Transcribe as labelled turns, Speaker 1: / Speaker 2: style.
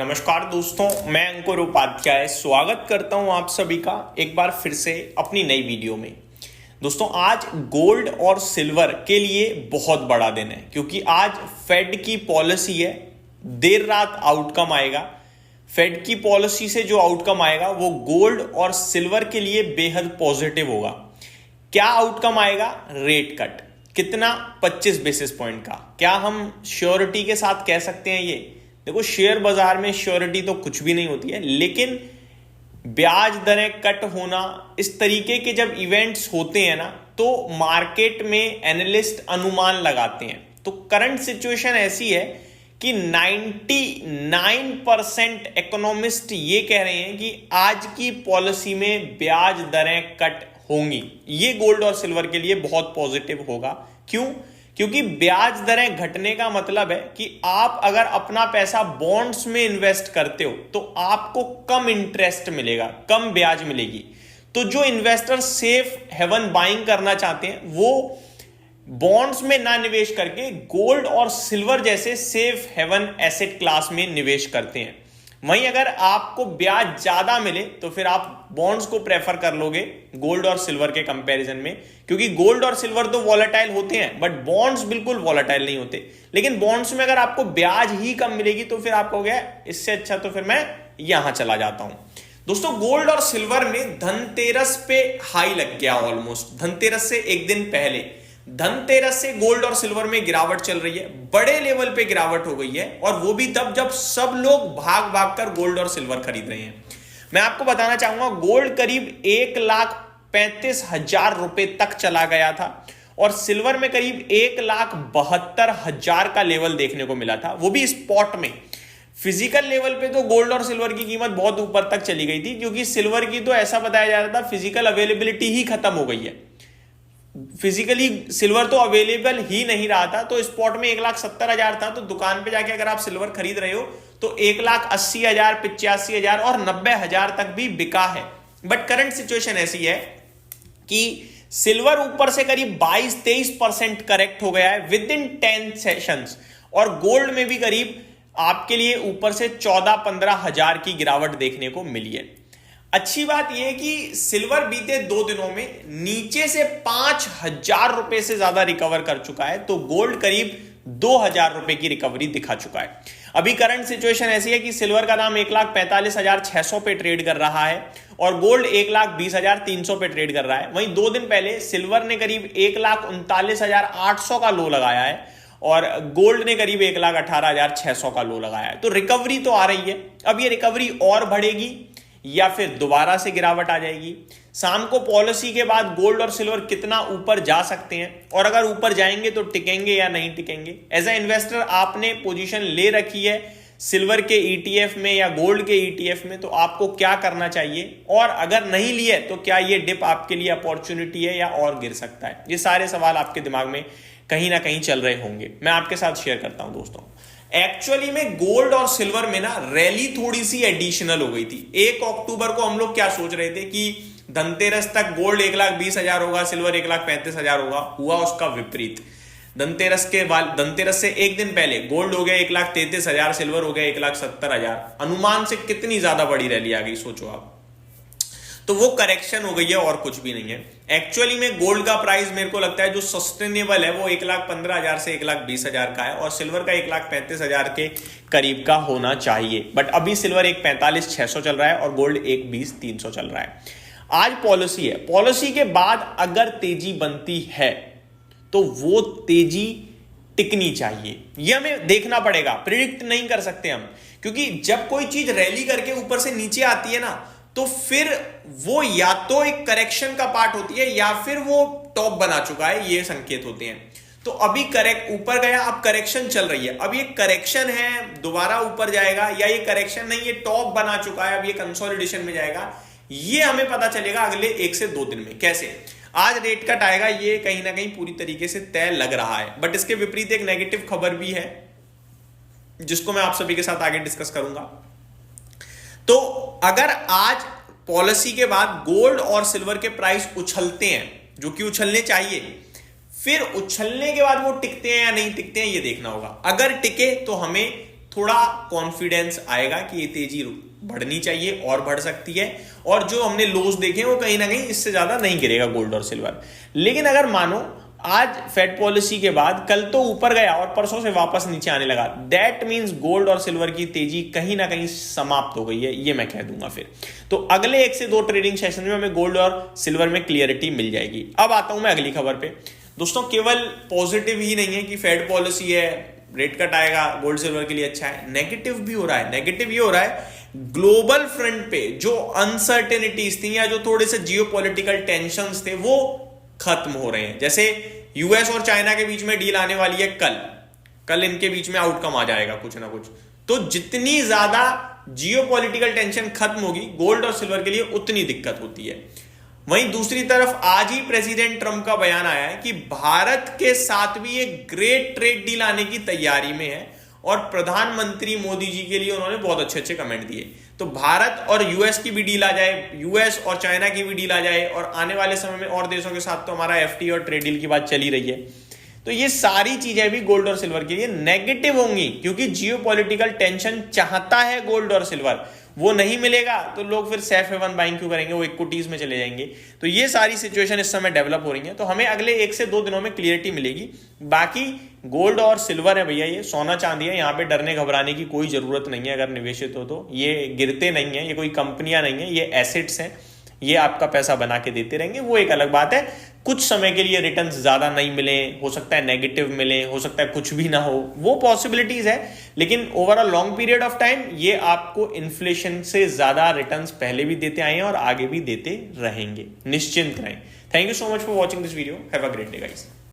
Speaker 1: नमस्कार दोस्तों, मैं अंकुर उपाध्याय स्वागत करता हूं आप सभी का एक बार फिर से अपनी नई वीडियो में। दोस्तों, आज गोल्ड और सिल्वर के लिए बहुत बड़ा दिन है क्योंकि आज फेड की पॉलिसी है। देर रात आउटकम आएगा। फेड की पॉलिसी से जो आउटकम आएगा वो गोल्ड और सिल्वर के लिए बेहद पॉजिटिव होगा। क्या आउटकम आएगा? Rate cut. कितना? 25 बेसिस पॉइंट का। क्या हम श्योरिटी के साथ कह सकते हैं? ये देखो, शेयर बाजार में श्योरिटी तो कुछ भी नहीं होती है, लेकिन ब्याज दरें कट होना, इस तरीके के जब इवेंट्स होते हैं ना, तो मार्केट में एनालिस्ट अनुमान लगाते हैं। तो करंट सिचुएशन ऐसी है कि 99% इकोनॉमिस्ट ये कह रहे हैं कि आज की पॉलिसी में ब्याज दरें कट होंगी। ये गोल्ड और सिल्वर के लिए बहुत पॉजिटिव होगा। क्यों? क्योंकि ब्याज दरें घटने का मतलब है कि आप अगर अपना पैसा बॉन्ड्स में इन्वेस्ट करते हो तो आपको कम इंटरेस्ट मिलेगा, कम ब्याज मिलेगी। तो जो इन्वेस्टर सेफ हेवन बाइंग करना चाहते हैं वो बॉन्ड्स में ना निवेश करके गोल्ड और सिल्वर जैसे सेफ हेवन एसेट क्लास में निवेश करते हैं। वहीं अगर आपको ब्याज ज्यादा मिले तो फिर आप बॉन्ड्स को प्रेफर कर लोगे गोल्ड और सिल्वर के कंपैरिजन में, क्योंकि गोल्ड और सिल्वर तो वॉलेटाइल होते हैं बट बॉन्ड्स बिल्कुल वॉलेटाइल नहीं होते। लेकिन बॉन्ड्स में अगर आपको ब्याज ही कम मिलेगी तो फिर आपको क्या, इससे अच्छा तो फिर मैं यहां चला जाता हूं। दोस्तों, गोल्ड और सिल्वर में धनतेरस पे हाई लग गया। ऑलमोस्ट धनतेरस से एक दिन पहले धनतेरस से गोल्ड और सिल्वर में गिरावट चल रही है। बड़े लेवल पे गिरावट हो गई है और वो भी तब जब सब लोग भाग भाग कर गोल्ड और सिल्वर खरीद रहे हैं। मैं आपको बताना चाहूंगा, गोल्ड करीब 1,35,000 रुपए तक चला गया था और सिल्वर में करीब 1,72,000 का लेवल देखने को मिला था, वो भी स्पॉट में। फिजिकल लेवल पे तो गोल्ड और सिल्वर की कीमत बहुत ऊपर तक चली गई थी, क्योंकि सिल्वर की तो ऐसा बताया जा रहा था फिजिकल अवेलेबिलिटी ही खत्म हो गई है। फिजिकली सिल्वर तो अवेलेबल ही नहीं रहा था। तो स्पॉट में 1,70,000 था, तो दुकान पे जाके अगर आप सिल्वर खरीद रहे हो तो 1,80,000, 85,000 और 90,000 तक भी बिका है। बट करंट सिचुएशन ऐसी है कि सिल्वर ऊपर से करीब 22-23% करेक्ट हो गया है विद इन 10 सेशंस, और गोल्ड में भी करीब आपके लिए ऊपर से 14-15,000 की गिरावट देखने को मिली है। अच्छी बात यह है कि सिल्वर बीते 2 दिनों में नीचे से 5,000 रुपए से ज्यादा रिकवर कर चुका है, तो गोल्ड करीब 2,000 रुपए की रिकवरी दिखा चुका है। अभी करंट सिचुएशन ऐसी है कि सिल्वर का दाम 1,45,600 पे ट्रेड कर रहा है और गोल्ड 1,20,300 पे ट्रेड कर रहा है। वहीं 2 दिन पहले सिल्वर ने करीब 1,39,800 का लो लगाया है और गोल्ड ने करीब 1,18,600 का लो लगाया है। तो रिकवरी तो आ रही है। अब ये रिकवरी और बढ़ेगी या फिर दोबारा से गिरावट आ जाएगी। शाम को पॉलिसी के बाद गोल्ड और सिल्वर कितना ऊपर जा सकते हैं, और अगर ऊपर जाएंगे तो टिकेंगे या नहीं टिकेंगे। एज ए इन्वेस्टर आपने पोजीशन ले रखी है सिल्वर के ईटीएफ में या गोल्ड के ईटीएफ में, तो आपको क्या करना चाहिए, और अगर नहीं लिए तो क्या ये डिप आपके लिए अपॉर्चुनिटी है या और गिर सकता है? ये सारे सवाल आपके दिमाग में कहीं ना कहीं चल रहे होंगे। मैं आपके साथ शेयर करता हूं। दोस्तों, एक्चुअली में गोल्ड और सिल्वर में ना रैली थोड़ी सी एडिशनल हो गई थी। 1 अक्टूबर को हम लोग क्या सोच रहे थे कि धनतेरस तक गोल्ड 1,20,000 होगा, सिल्वर 1,35,000 होगा। हुआ उसका विपरीत। धनतेरस से एक दिन पहले गोल्ड हो गया 1,33,000, सिल्वर हो गया 1,70,000। अनुमान से कितनी ज्यादा बड़ी रैली आ गई, सोचो आप। तो वो करेक्शन हो गई है और कुछ भी नहीं है। एक्चुअली में गोल्ड का प्राइस मेरे को लगता है जो सस्टेनेबल है वो 1,15,000 से 1,20,000 का है और सिल्वर का 1,35,000 के करीब का होना चाहिए। बट अभी सिल्वर 1,45,600 चल रहा है और गोल्ड 1,20,300 चल रहा है। आज पॉलिसी है। पॉलिसी के बाद अगर तेजी बनती है तो वो तेजी टिकनी चाहिए। ये हमें देखना पड़ेगा, प्रिडिक्ट नहीं कर सकते हम, क्योंकि जब कोई चीज रैली करके ऊपर से नीचे आती है ना, तो फिर वो या तो एक करेक्शन का पार्ट होती है या फिर वो टॉप बना चुका है, ये संकेत होते हैं। तो अभी करेक्ट ऊपर गया, अब करेक्शन चल रही है। अब ये करेक्शन है, दोबारा ऊपर जाएगा, या ये करेक्शन नहीं, ये टॉप बना चुका है, अब ये कंसोलिडेशन में जाएगा। ये हमें पता चलेगा अगले 1 से 2 दिन में। कैसे? आज रेट कट आएगा, ये कहीं ना कहीं पूरी तरीके से तय लग रहा है। बट इसके विपरीत एक नेगेटिव खबर भी है जिसको मैं आप सभी के साथ आगे डिस्कस करूंगा। तो अगर आज पॉलिसी के बाद गोल्ड और सिल्वर के प्राइस उछलते हैं, जो कि उछलने चाहिए, फिर उछलने के बाद वो टिकते हैं या नहीं टिकते हैं ये देखना होगा। अगर टिके तो हमें थोड़ा कॉन्फिडेंस आएगा कि ये तेजी बढ़नी चाहिए और बढ़ सकती है, और जो हमने लोज देखे वो कहीं ना कहीं इससे ज्यादा नहीं गिरेगा गोल्ड और सिल्वर। लेकिन अगर मानो आज फेड पॉलिसी के बाद कल तो ऊपर गया और परसों से वापस नीचे आने लगा, दैट मींस गोल्ड और सिल्वर की तेजी कहीं ना कहीं समाप्त हो गई है, ये मैं कह दूंगा फिर। तो अगले 1 से 2 ट्रेडिंग सेशन में हमें गोल्ड और सिल्वर में क्लियरिटी मिल जाएगी। अब आता हूं मैं अगली खबर पे। दोस्तों केवल पॉजिटिव ही नहीं है कि फेड पॉलिसी है, रेट कट आएगा, गोल्ड सिल्वर के लिए अच्छा है, नेगेटिव भी हो रहा है। नेगेटिव ये हो रहा है ग्लोबल फ्रंट पे जो अनसर्टेनिटीज थी या जो थोड़े से जियोपॉलिटिकल टेंशंस थे वो खत्म हो रहे हैं। जैसे यूएस और चाइना के बीच में डील आने वाली है कल इनके बीच में आउटकम आ जाएगा कुछ ना कुछ। तो जितनी ज्यादा जियोपॉलिटिकल टेंशन खत्म होगी गोल्ड और सिल्वर के लिए उतनी दिक्कत होती है। वहीं दूसरी तरफ आज ही प्रेसिडेंट ट्रंप का बयान आया है कि भारत के साथ भी एक ग्रेट ट्रेड डील आने की तैयारी में है, और प्रधानमंत्री मोदी जी के लिए उन्होंने बहुत अच्छे अच्छे कमेंट दिए। तो भारत और यूएस की भी डील आ जाए, यूएस और चाइना की भी डील आ जाए, और आने वाले समय में और देशों के साथ तो हमारा एफटी और ट्रेड डील की बात चली रही है। तो ये सारी चीजें भी गोल्ड और सिल्वर के लिए नेगेटिव होंगी, क्योंकि जियोपॉलिटिकल टेंशन चाहता है गोल्ड और सिल्वर, वो नहीं मिलेगा तो लोग फिर सेफ हेवन बाइंग क्यों करेंगे, वो इक्विटीज में चले जाएंगे। तो ये सारी सिचुएशन इस समय डेवलप हो रही है। तो हमें अगले 1 से 2 दिनों में क्लियरिटी मिलेगी। बाकी गोल्ड और सिल्वर है भैया, ये सोना चांदी है, यहाँ पे डरने घबराने की कोई जरूरत नहीं है। अगर निवेशित हो तो ये गिरते नहीं है, ये कोई कंपनियां नहीं है, ये एसेट्स हैं, ये आपका पैसा बना के देते रहेंगे। वो एक अलग बात है, कुछ समय के लिए रिटर्न्स ज्यादा नहीं मिले, हो सकता है नेगेटिव मिले, हो सकता है कुछ भी ना हो, वो पॉसिबिलिटीज है। लेकिन over a long period of time ये आपको इन्फ्लेशन से ज्यादा रिटर्न्स पहले भी देते आए हैं और आगे भी देते रहेंगे, निश्चिंत रहें। Thank you so much for watching this video, have a great day guys.